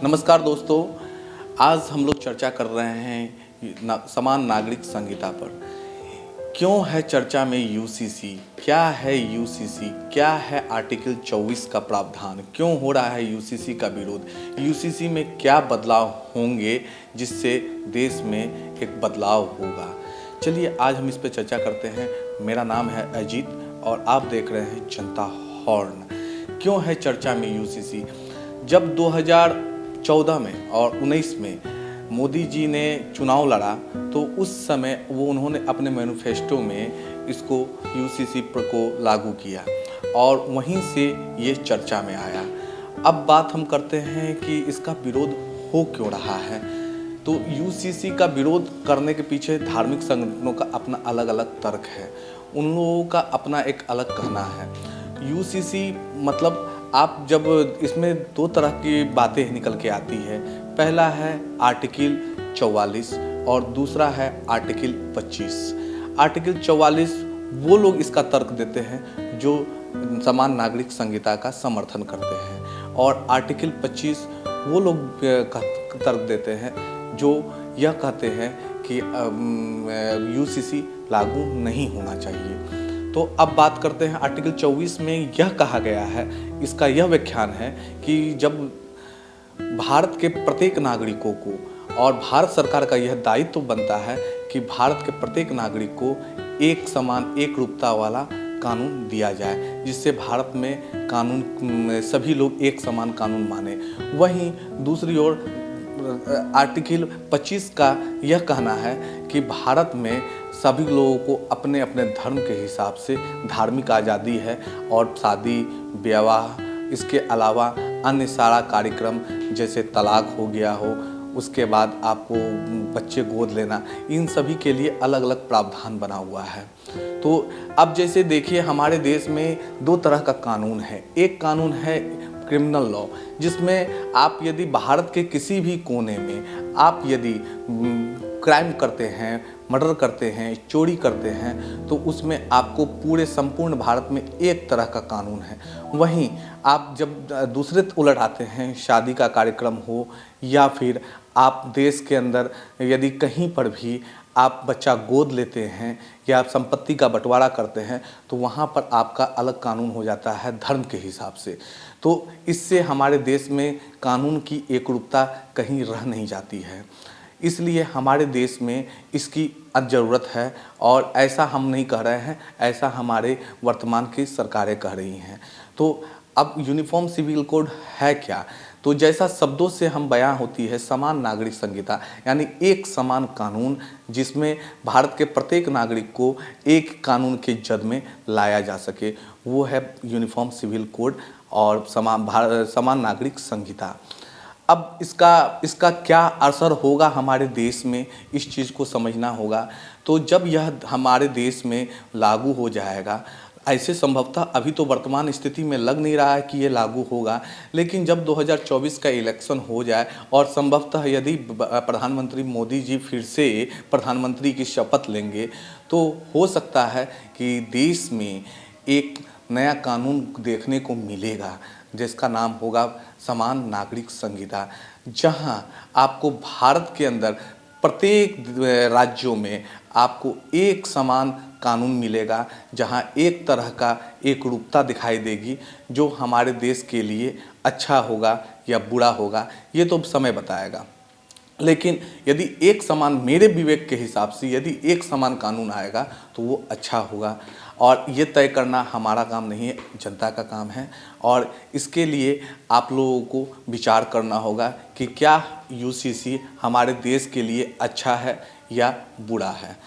नमस्कार दोस्तों, आज हम लोग चर्चा कर रहे हैं समान नागरिक संहिता पर। क्यों है चर्चा में यूसीसी? क्या है यूसीसी? क्या है आर्टिकल 24 का प्रावधान? क्यों हो रहा है यूसीसी का विरोध? यूसीसी में क्या बदलाव होंगे जिससे देश में एक बदलाव होगा? चलिए आज हम इस पर चर्चा करते हैं। मेरा नाम है अजीत और आप देख रहे हैं जनता हॉर्न। क्यों है चर्चा में यूसीसी? जब 2014 में और 19 में मोदी जी ने चुनाव लड़ा तो उस समय उन्होंने अपने मैनिफेस्टो में इसको यूसीसी को लागू किया और वहीं से ये चर्चा में आया। अब बात हम करते हैं कि इसका विरोध हो क्यों रहा है। तो यूसीसी का विरोध करने के पीछे धार्मिक संगठनों का अपना अलग अलग तर्क है, उन लोगों का अपना एक अलग कहना है। यूसीसी मतलब आप जब इसमें दो तरह की बातें निकल के आती है। पहला है आर्टिकल 44 और दूसरा है आर्टिकल 25। आर्टिकल 44 वो लोग इसका तर्क देते हैं जो समान नागरिक संहिता का समर्थन करते हैं और आर्टिकल 25 वो लोग तर्क देते हैं जो यह कहते हैं कि यूसीसी लागू नहीं होना चाहिए। तो अब बात करते हैं आर्टिकल 24 में यह कहा गया है, इसका यह व्याख्यान है कि जब भारत के प्रत्येक नागरिकों को, और भारत सरकार का यह दायित्व तो बनता है कि भारत के प्रत्येक नागरिक को एक समान एक रूपता वाला कानून दिया जाए, जिससे भारत में कानून सभी लोग एक समान कानून माने। वहीं दूसरी ओर आर्टिकल 25 का यह कहना है कि भारत में सभी लोगों को अपने अपने धर्म के हिसाब से धार्मिक आज़ादी है और शादी विवाह, इसके अलावा अन्य सारा कार्यक्रम जैसे तलाक हो गया हो, उसके बाद आपको बच्चे गोद लेना, इन सभी के लिए अलग अलग प्रावधान बना हुआ है। तो अब जैसे देखिए हमारे देश में दो तरह का कानून है। एक कानून है क्रिमिनल लॉ, जिसमें आप यदि भारत के किसी भी कोने में आप यदि क्राइम करते हैं, मर्डर करते हैं, चोरी करते हैं, तो उसमें आपको पूरे संपूर्ण भारत में एक तरह का कानून है। वहीं आप जब दूसरे उलट आते हैं, शादी का कार्यक्रम हो या फिर आप देश के अंदर यदि कहीं पर भी आप बच्चा गोद लेते हैं या आप संपत्ति का बंटवारा करते हैं, तो वहाँ पर आपका अलग कानून हो जाता है धर्म के हिसाब से। तो इससे हमारे देश में कानून की एकरूपता कहीं रह नहीं जाती है। इसलिए हमारे देश में इसकी ज़रूरत है और ऐसा हम नहीं कह रहे हैं, ऐसा हमारे वर्तमान की सरकारें कह रही हैं। तो अब यूनिफॉर्म सिविल कोड है क्या? तो जैसा शब्दों से हम बयां होती है समान नागरिक संहिता, यानी एक समान कानून जिसमें भारत के प्रत्येक नागरिक को एक कानून के जद में लाया जा सके, वो है यूनिफॉर्म सिविल कोड और समान नागरिक संहिता। अब इसका क्या असर होगा हमारे देश में, इस चीज़ को समझना होगा। तो जब यह हमारे देश में लागू हो जाएगा, ऐसे संभवतः अभी तो वर्तमान स्थिति में लग नहीं रहा है कि ये लागू होगा, लेकिन जब 2024 का इलेक्शन हो जाए और संभवतः यदि प्रधानमंत्री मोदी जी फिर से प्रधानमंत्री की शपथ लेंगे, तो हो सकता है कि देश में एक नया कानून देखने को मिलेगा जिसका नाम होगा समान नागरिक संहिता, जहां आपको भारत के अंदर प्रत्येक राज्यों में आपको एक समान कानून मिलेगा, जहां एक तरह का एक रूपता दिखाई देगी जो हमारे देश के लिए अच्छा होगा या बुरा होगा, ये तो समय बताएगा। लेकिन यदि एक समान, मेरे विवेक के हिसाब से यदि एक समान कानून आएगा तो वो अच्छा होगा और ये तय करना हमारा काम नहीं है, जनता का काम है। और इसके लिए आप लोगों को विचार करना होगा कि क्या यूसीसी हमारे देश के लिए अच्छा है या बुरा है।